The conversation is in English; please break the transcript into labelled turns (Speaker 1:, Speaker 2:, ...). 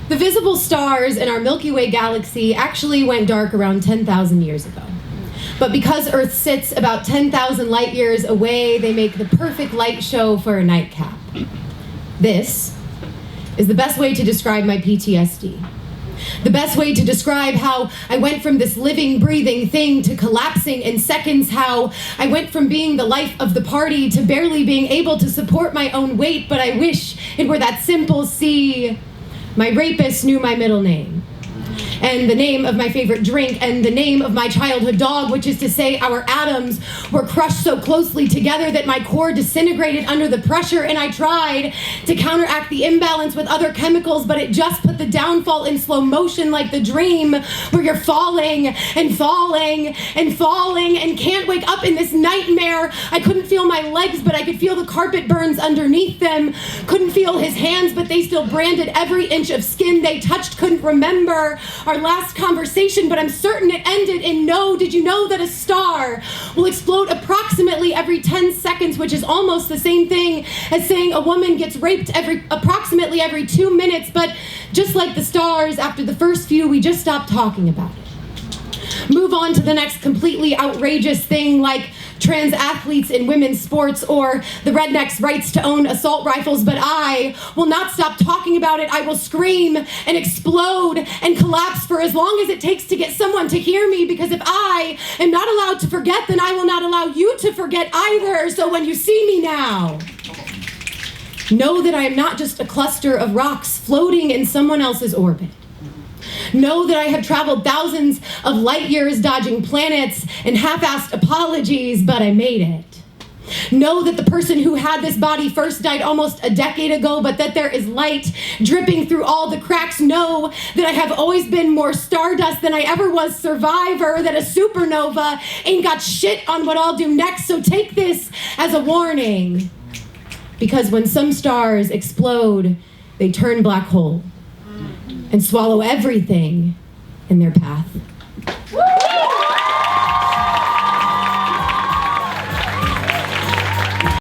Speaker 1: The visible stars in our Milky Way galaxy actually went dark around 10,000 years ago. But because Earth sits about 10,000 light years away, they make the perfect light show for a nightcap. This is the best way to describe my PTSD. The best way to describe how I went from this living, breathing thing to collapsing in seconds, how I went from being the life of the party to barely being able to support my own weight, but I wish it were that simple. See, my rapist knew my middle name, and the name of my favorite drink, and the name of my childhood dog, which is to say our atoms were crushed so closely together that my core disintegrated under the pressure, and I tried to counteract the imbalance with other chemicals, but it just put the downfall in slow motion, like the dream where you're falling and falling and falling and can't wake up in this nightmare. I couldn't feel my legs, but I could feel the carpet burns underneath them. Couldn't feel his hands, but they still branded every inch of skin they touched. Couldn't remember our last conversation, but I'm certain it ended in no. Did you know that a star will explode approximately every 10 seconds, which is almost the same thing as saying a woman gets raped approximately every 2 minutes, but just like the stars, after the first few, we just stopped talking about it. Move on to the next completely outrageous thing, like trans athletes in women's sports or the rednecks' rights to own assault rifles, but I will not stop talking about it. I will scream and explode and collapse for as long as it takes to get someone to hear me, because if I am not allowed to forget, then I will not allow you to forget either. So when you see me now, know that I am not just a cluster of rocks floating in someone else's orbit. Know that I have traveled thousands of light years dodging planets and half-assed apologies, but I made it. Know that the person who had this body first died almost a decade ago, but that there is light dripping through all the cracks. Know that I have always been more stardust than I ever was survivor, that a supernova ain't got shit on what I'll do next, so take this as a warning. Because when some stars explode, they turn black hole and swallow everything in their path.